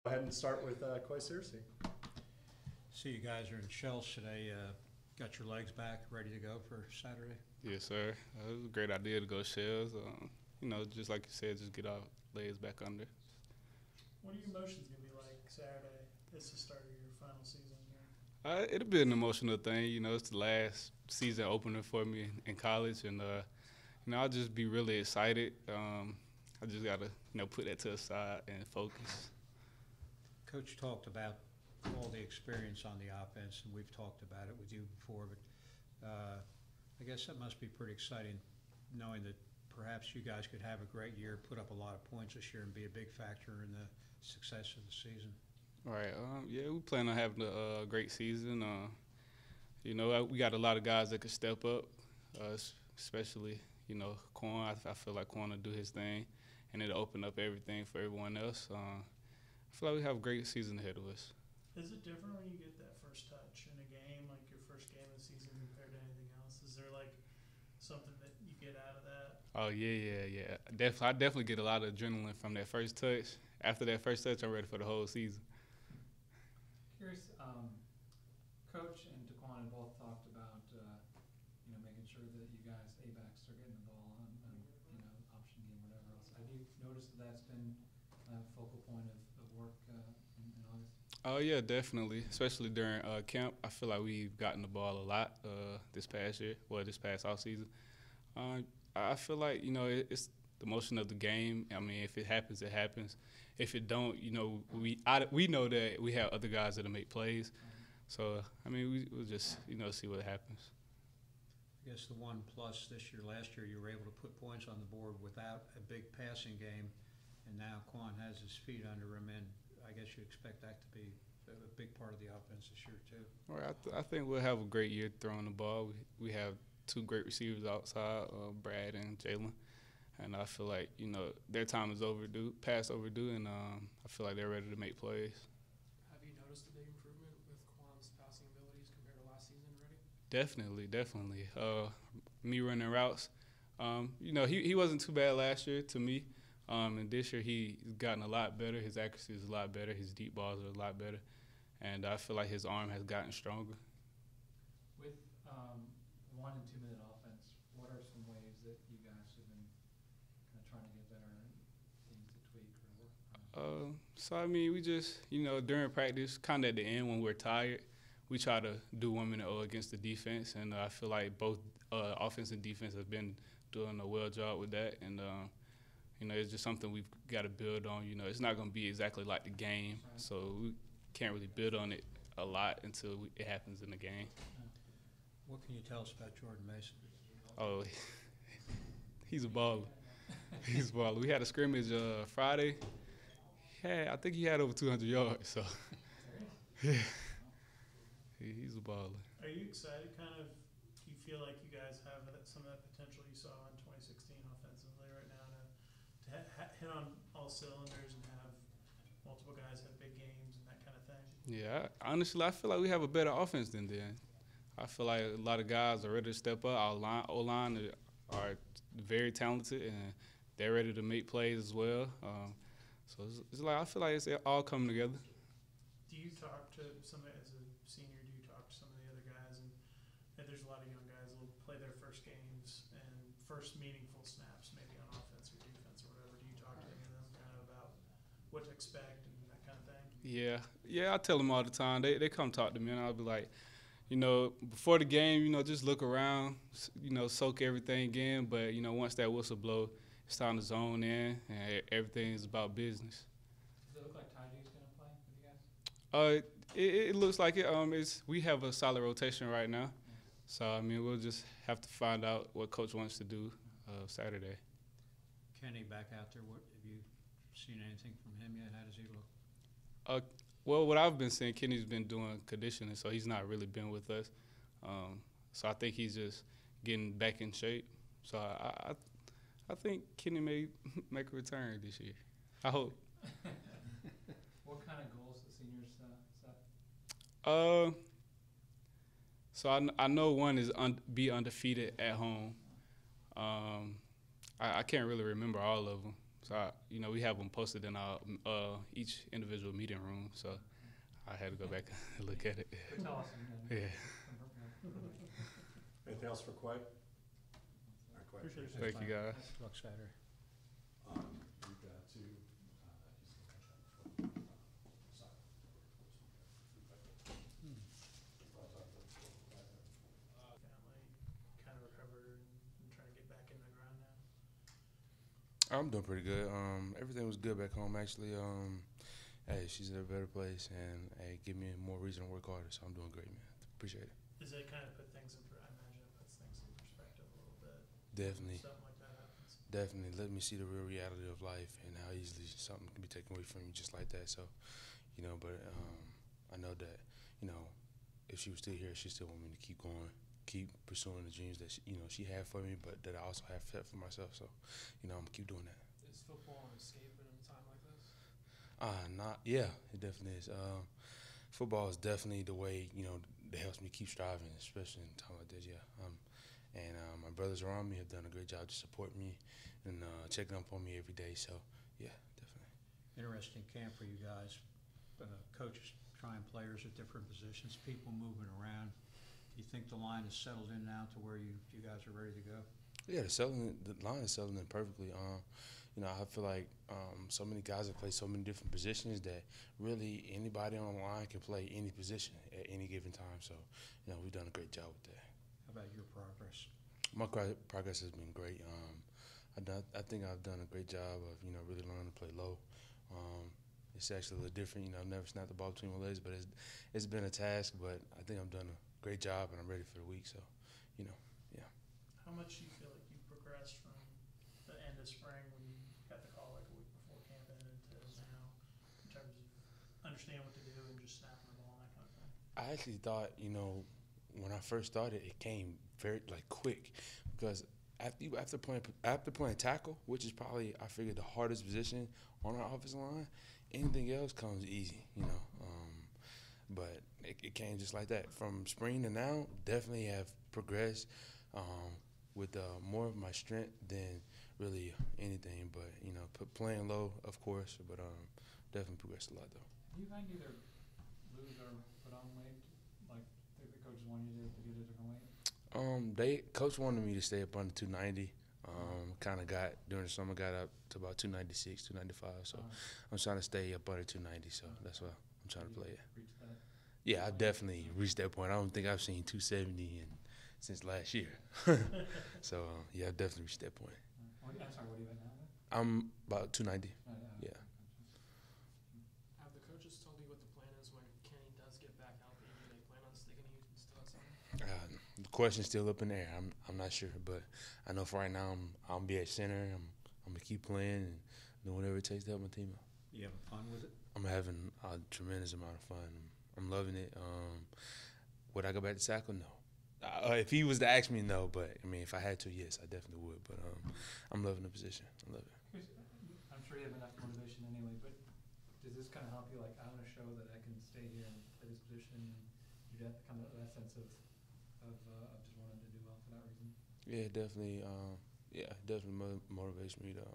Go ahead and start with Koi Searcy. See, you guys are in shells today. Got your legs back, ready to go for Saturday? Yes, sir. It was a great idea to go shells. Just like you said, just get our legs back under. What are your emotions going to be like Saturday? It's the start of your final season here. It'll be an emotional thing. It's the last season opener for me in college, and I'll just be really excited. I just gotta put that to the side and focus. Coach talked about all the experience on the offense, and we've talked about it with you before, but I guess that must be pretty exciting knowing that perhaps you guys could have a great year, put up a lot of points this year, and be a big factor in the success of the season. All right. We plan on having a great season. We got a lot of guys that could step up, especially, Corn. I feel like Corn will do his thing, and it'll open up everything for everyone else. I feel like we have a great season ahead of us. Is it different when you get that first touch in a game, like your first game of the season compared to anything else? Is there like something that you get out of that? Oh, yeah. I definitely get a lot of adrenaline from that first touch. After that first touch, I'm ready for the whole season. Curious, Coach and Daquan have both talked about, making sure that you guys, A-backs, are getting the ball on option game, whatever else. Have you noticed that that's been a focal point of work in August? Oh, yeah, definitely, especially during camp. I feel like we've gotten the ball a lot this past offseason. I feel like, it's the motion of the game. I mean, if it happens, it happens. If it don't, we know that we have other guys that'll make plays. So, we'll just, see what happens. I guess the one plus this year, last year, you were able to put points on the board without a big passing game, and now Quan has his feet under him, and I guess you expect that to be a big part of the offense this year, too. All right, I think we'll have a great year throwing the ball. We have two great receivers outside, Brad and Jalen. And I feel like, their time is past overdue, and I feel like they're ready to make plays. Have you noticed a big improvement with Quan's passing abilities compared to last season already? Definitely. Me running routes, he wasn't too bad last year to me. And this year he's gotten a lot better. His accuracy is a lot better. His deep balls are a lot better. And I feel like his arm has gotten stronger. With 1 and 2 minute offense, what are some ways that you guys have been kind of trying to get better and things to tweak or work on? We just, during practice, kind of at the end when we're tired, we try to do 1 minute against the defense. And I feel like both offense and defense have been doing a well job with that. And, it's just something we've got to build on. It's not going to be exactly like the game, so we can't really build on it a lot until it happens in the game. What can you tell us about Jordan Mason? Oh, he's a baller. He's a baller. We had a scrimmage Friday. I think he had over 200 yards. So, yeah, he's a baller. Are you excited? Do you feel like you guys have some of that potential you saw in 2016 offensively right now to hit on all cylinders and have multiple guys have big games and that kind of thing? Yeah, honestly, I feel like we have a better offense than them. I feel like a lot of guys are ready to step up. Our O-line are very talented, and they're ready to make plays as well. So it's like I feel like it's all coming together. Do you talk to somebody as a senior? Do you talk to some of the other guys? And there's a lot of young guys who will play their first games and first meaningful snaps, maybe on offense or defense or whatever. Do you talk to any of them kind of about what to expect and that kind of thing? Yeah, I tell them all the time. They come talk to me, and I'll be like, before the game, just look around, soak everything in. But, once that whistle blow, it's time to zone in, and everything is about business. Does it look like Taji's going to play with you guys? It looks like it. We have a solid rotation right now. So, we'll just have to find out what Coach wants to do Saturday. Kenny back out there, have you seen anything from him yet? How does he look? Well, what I've been seeing, Kenny's been doing conditioning, so he's not really been with us. So I think he's just getting back in shape. So I think Kenny may make a return this year. I hope. What kind of goals the seniors set? So I know one is be undefeated at home. I can't really remember all of them, So we have them posted in our each individual meeting room. So I had to go back and look at it. But tell us. And Yeah. Anything else for Quay? Appreciate it. Thank you, guys. Good luck Saturday. We've got to, Family kind of recovered and trying to get back in the grind now. I'm doing pretty good. Everything was good back home actually. Hey, she's in a better place, and hey, give me more reason to work harder. So I'm doing great, man. Appreciate it. Does it kind of put things in, I imagine it puts things in perspective a little bit. Definitely, Something like that happens. definitely. Let me see the real reality of life and how easily something can be taken away from you just like that. So, but I know that if she was still here, she still want me to keep going, keep pursuing the dreams that she had for me, but that I also have set for myself. So, I'm gonna keep doing that. Is football an escape in a time like this? Yeah, it definitely is. Football is definitely the way, that helps me keep striving, especially in a time like this, yeah. And my brothers around me have done a great job to support me and checking up on me every day, so, yeah, definitely. Interesting camp for you guys. Coaches trying players at different positions, people moving around. Do you think the line is settled in now to where you guys are ready to go? Yeah, the line is settling in perfectly. I feel like so many guys have played so many different positions that really anybody on the line can play any position at any given time. So, we've done a great job with that. How about your progress? My progress has been great. I think I've done a great job of really learning to play low. It's actually a little different. I've never snapped the ball between my legs, but it's been a task. But I think I've done a great job, and I'm ready for the week. So, yeah. How much do you feel like you progressed from the end of spring when you got the call like a week before camp ended to now in terms of understanding what to do and just snapping the ball and that kind of thing? I actually thought, when I first started, it came very quick because after playing tackle, which is probably I figured the hardest position on our offensive line, anything else comes easy, But it came just like that. From spring to now, definitely have progressed with more of my strength than really anything. But playing low, of course, but definitely progressed a lot though. Do you find either lose or put on weight, like the coaches want you to get a different weight? Coach wanted me to stay up under 290. Kind of during the summer got up to about 296, 295. So I'm trying to stay up under 290. So that's why I'm trying to play it. Reach that? Yeah, I definitely reached that point. I don't think I've seen 270 since last year. So yeah, I definitely reached that point. I'm sorry, what are you at now? I'm about 290. Yeah. Have the coaches told you what the plan is when Kenny does get back healthy? Do they plan on sticking to you still at center? The question's still up in the air. I'm not sure, but I know for right now I'm be at center. I'm gonna keep playing and doing whatever it takes to help my team out. You having fun with it? I'm having a tremendous amount of fun. I'm loving it. Would I go back to tackle? No. If he was to ask me, no. But I mean, if I had to, yes, I definitely would. But I'm loving the position. I love it. I'm sure you have enough motivation anyway, but does this kind of help you? Like, I want to show that I can stay here and play this position. And you get kind of that sense of just wanting to do well for that reason. Yeah, definitely. Definitely motivates me to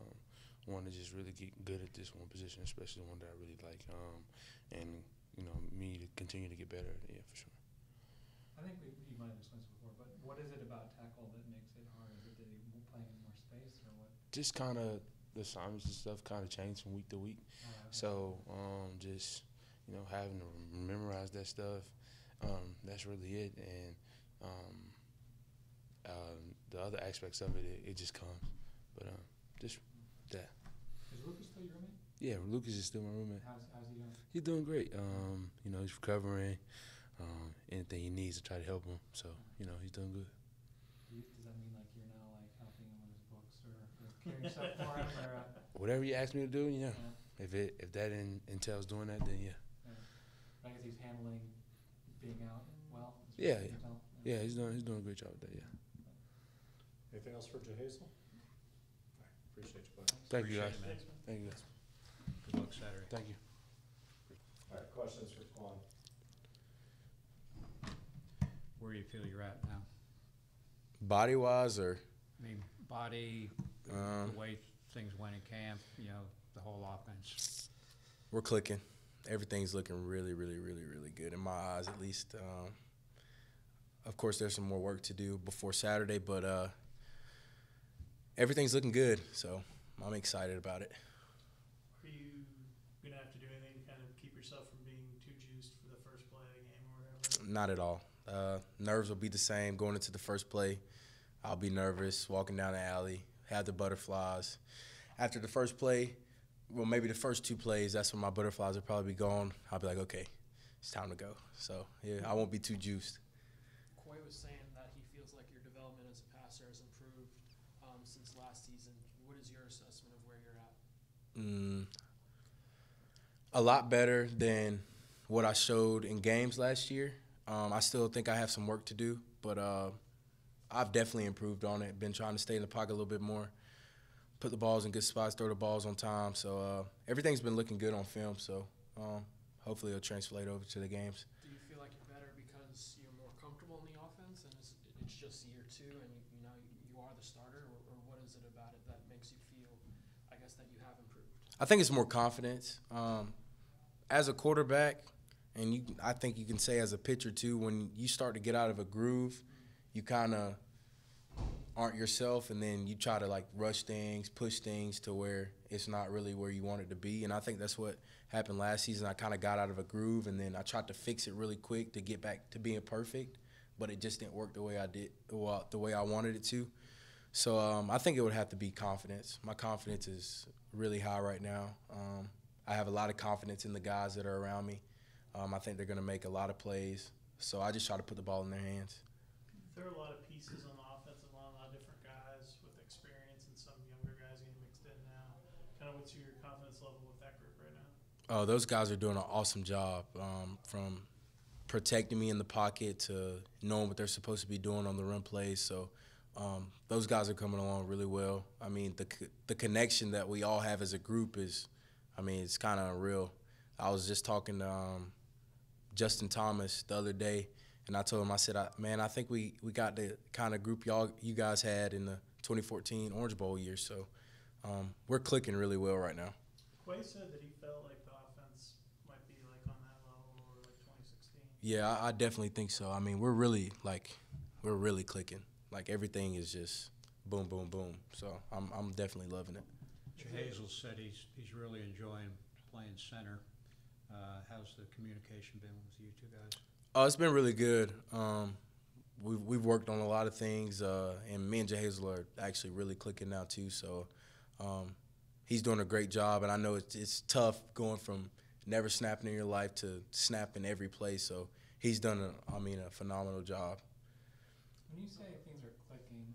want to just really get good at this one position, especially the one that I really like. And me to continue to get better. Yeah, for sure. I think you might have explained this before, but what is it about tackle that makes it hard? Is it that you're playing in more space, or what? Just kind of the assignments and stuff kind of change from week to week. So just having to memorize that stuff. That's really it. And the other aspects of it just comes. But just that. Is Lucas still your roommate? Yeah, Lucas is still my roommate. How's he doing? He's doing great. He's recovering. Anything he needs to try to help him. So, he's doing good. Does that mean like you're now like helping him with his books or carrying stuff for him? Or, Whatever you ask me to do, if that entails doing that, then yeah. I guess he's handling being out well. Yeah, he's doing a great job with that. Yeah. Anything else for Jahazel? Appreciate you, buddy. Thank you, guys. Appreciate it, man. Thank you, guys. Good luck Saturday. Thank you. All right, questions for Quan? Where do you feel you're at now? Body wise, or I mean, body, Um, the way things went in camp, the whole offense? We're clicking. Everything's looking really, really, really, really good in my eyes, at least. Of course, there's some more work to do before Saturday, but everything's looking good, so I'm excited about it. Are you gonna have to do anything to kind of keep yourself from being too juiced for the first play of the game or whatever? Not at all. Nerves will be the same going into the first play. I'll be nervous walking down the alley, have the butterflies. After the first play, well, maybe the first two plays, that's when my butterflies will probably be gone. I'll be like, okay, it's time to go. So, yeah, I won't be too juiced. Coy was saying that he feels like your development as a passer has improved since last season. What is your assessment of where you're at? A lot better than what I showed in games last year. I still think I have some work to do, but I've definitely improved on it. Been trying to stay in the pocket a little bit more, put the balls in good spots, throw the balls on time. So everything's been looking good on film. So hopefully it'll translate over to the games. Do you feel like you're better because you're more comfortable in the offense and it's just year two and you are the starter, or what is it about it that makes you feel, I guess, that you have improved? I think it's more confidence. As a quarterback, and I think you can say as a pitcher too, when you start to get out of a groove, you kind of aren't yourself, and then you try to like rush things, push things to where it's not really where you want it to be. And I think that's what happened last season. I kind of got out of a groove, and then I tried to fix it really quick to get back to being perfect, but it just didn't work the way the way I wanted it to. So I think it would have to be confidence. My confidence is really high right now. I have a lot of confidence in the guys that are around me. I think they're going to make a lot of plays. So I just try to put the ball in their hands. There are a lot of pieces on the offensive line, a lot of different guys with experience and some younger guys getting mixed in now. Kind of what's your confidence level with that group right now? Oh, those guys are doing an awesome job, from protecting me in the pocket to knowing what they're supposed to be doing on the run plays. So those guys are coming along really well. I mean, the connection that we all have as a group is, it's kind of unreal. I was just talking to Justin Thomas the other day, and I told him, I said, I think we got the kind of group you guys had in the 2014 Orange Bowl year. So we're clicking really well right now. Quay said that he felt like the offense might be like on that level or like 2016. Yeah, I definitely think so. We're really clicking. Like everything is just boom, boom, boom. So I'm definitely loving it. Hazel said he's really enjoying playing center. How's the communication been with you two guys? It's been really good. We've worked on a lot of things, and me and Hazel are actually really clicking now too. So he's doing a great job, and I know it's tough going from never snapping in your life to snapping every play. So he's done a phenomenal job. When you say things are clicking,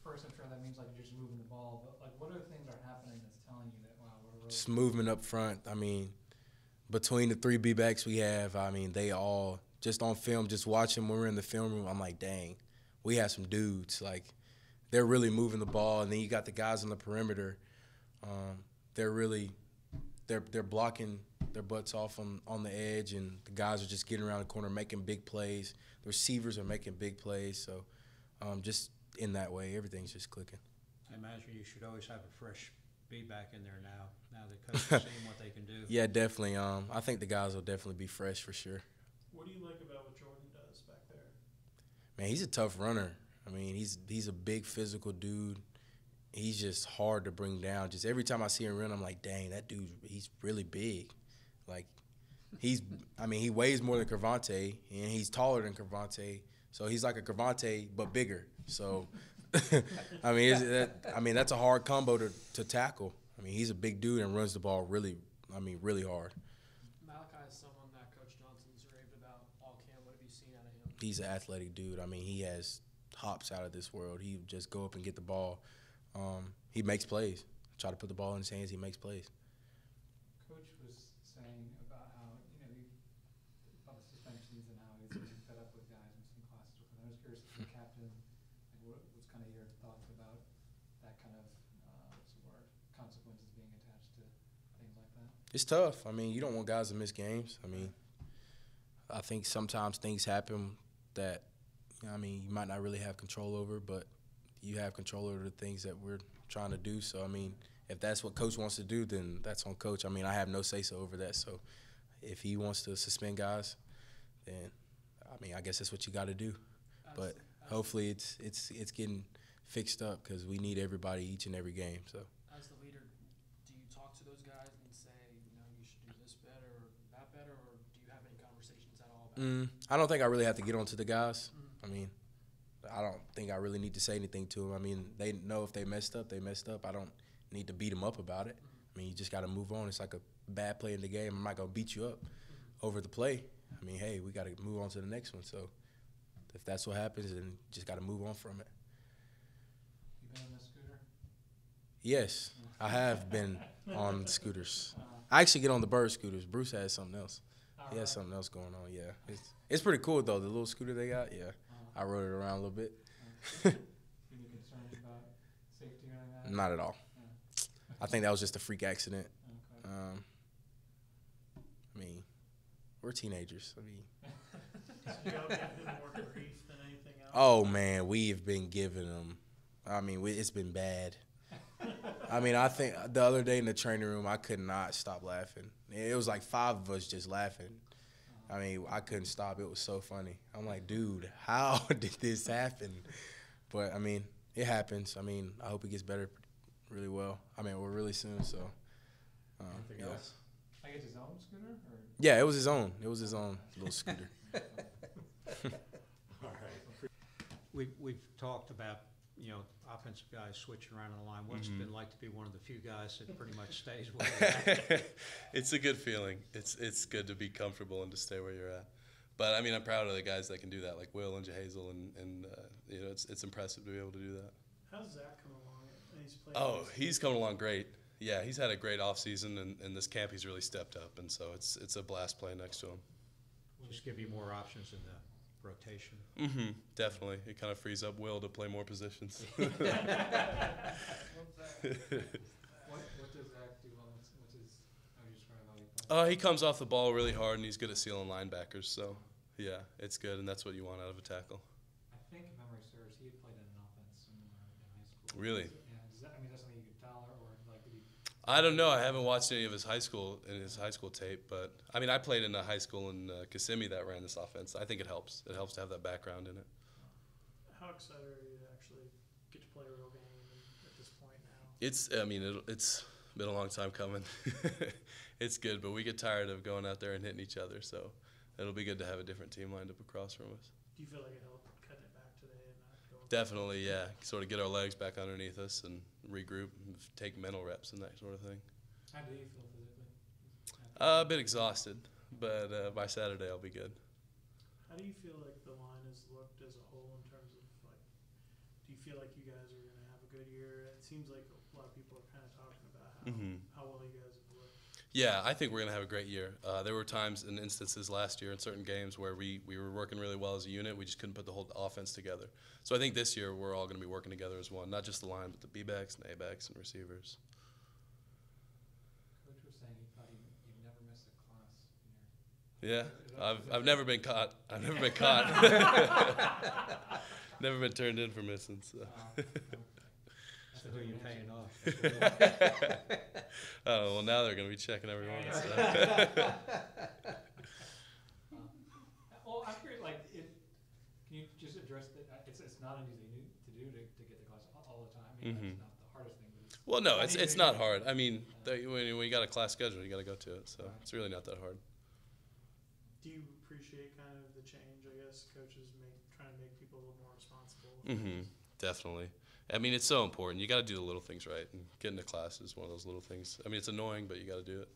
first I'm sure that means like you're just moving the ball, but like what other things are happening that's telling you that, wow, we're really... Just movement up front. Between the three B-backs we have, they all, just on film, just watching when we're in the film room, I'm like, dang, we have some dudes. Like, they're really moving the ball. And then you got the guys on the perimeter. They're blocking their butts off on the edge, and the guys are just getting around the corner, making big plays. The receivers are making big plays. So just in that way, everything's just clicking. I imagine you should always have a fresh B-back in there now that coach is seeing what they can do. Yeah, definitely. I think the guys will definitely be fresh for sure. What do you like about what Jordan does back there? Man, he's a tough runner. He's a big physical dude. He's just hard to bring down. Just every time I see him run, I'm like, dang, that dude, he's really big. Like, he weighs more than Cravante, and he's taller than Cravante. So he's like a Cravante, but bigger. So, that's a hard combo to tackle. He's a big dude and runs the ball really hard. Malachi is someone that Coach Johnson's raved about all camp. What have you seen out of him? He's an athletic dude. He has hops out of this world. He just go up and get the ball. He makes plays. Try to put the ball in his hands. He makes plays. Coach was saying about how, about the suspensions and how he's getting fed up with guys in some classes. I was curious, as a captain, what's kind of your thoughts about that kind of consequences being attached to things like that? It's tough. You don't want guys to miss games. I think sometimes things happen that, you might not really have control over, but you have control over the things that we're trying to do. So, I mean, if that's what coach wants to do, then that's on coach. I mean, I have no say-so over that. So if he wants to suspend guys, then, I mean, I guess that's what you got to do. But hopefully it's getting fixed up because we need everybody each and every game. So As the leader, do you talk to those guys and say, you should do this better or that better, or do you have any conversations at all about it? I don't think I really have to get on to the guys. I mean, I don't think I really need to say anything to them. I mean, they know if they messed up, they messed up. I don't need to beat them up about it. I mean, you just got to move on. It's like a bad play in the game. I'm not going to beat you up over the play. I mean, hey, we got to move on to the next one. So if that's what happens, then you just got to move on from it. You been on the scooter? Yes, I have been on scooters. I actually get on the bird scooters. Bruce has something else. He has something else going on, yeah. It's pretty cool, though, the little scooter they got, yeah. I rode it around a little bit. Any concerns about safety or anything like that? Not at all. I think that was just a freak accident. Okay. I mean, we're teenagers. I mean, You all give him more grief than anything else. oh, man, we've been giving them. I mean, it's been bad. I mean, I think the other day in the training room, I could not stop laughing. It was like 5 of us just laughing. I mean, I couldn't stop. It was so funny. I'm like, dude, how did this happen? But, I mean, it happens. I mean, I hope it gets better really well. I mean, we're really soon, so. Anything yeah. else? I get his own scooter? Or? Yeah, it was his own. It was his own little scooter. All right. We've talked about, offensive guys switching around on the line. What's it been like to be one of the few guys that pretty much stays where you're at? It's a good feeling. It's good to be comfortable and to stay where you're at. But I mean, I'm proud of the guys that can do that, like Will and Jahazel, and it's impressive to be able to do that. How's Zach coming along? He's played. Oh, he's coming along great. Yeah, he's had a great off season, and this camp he's really stepped up, and so it's a blast playing next to him. Just give you more options in the rotation. Definitely, it kind of frees up Will to play more positions. What does Zach do? What's his? How do you describe how he plays? He comes off the ball really hard, and he's good at sealing linebackers. So yeah, it's good, and that's what you want out of a tackle. I think, if memory serves, he had played in an offense similar in high school. Really? Yeah. Is that something you could tell, or like did he? I don't know. I haven't watched any of his high school tape, but I mean, I played in a high school in Kissimmee that ran this offense. I think it helps. It helps to have that background in it. How excited are you to actually get to play a real game at this point now? It's been a long time coming. It's good, but we get tired of going out there and hitting each other, so it'll be good to have a different team lined up across from us. Do you feel like it helped cutting it back today and not going? Definitely, yeah. Sort of get our legs back underneath us and regroup and take mental reps and that sort of thing. How do you feel physically? A bit exhausted, but by Saturday I'll be good. How do you feel like the line has looked as a whole in terms of, like, do you feel like you guys are going to have a good year? It seems like a lot of people are kind of talking about how well you guys have looked. Yeah, I think we're going to have a great year. There were times and instances last year in certain games where we were working really well as a unit. We just couldn't put the whole offense together. So I think this year we're all going to be working together as one, not just the line, but the B-backs and A-backs and receivers. Coach was saying he thought you'd never miss a class in your. Yeah, I've never been caught. I've never been caught. Never been turned in for missing. So. So who are you paying off? Oh, well, now they're going to be checking everyone. So. Well, I'm curious, can you just address that? It's not an easy thing to do to get the class all the time. I mean, that's not the hardest thing. But Well, no, it's not hard. I mean, when you got a class schedule, you got to go to it. So it's really not that hard. Do you appreciate kind of the change, I guess, coaches trying to make people a little more responsible? Definitely. I mean, it's so important. You got to do the little things right, and getting to class is one of those little things. I mean, it's annoying, but you got to do it.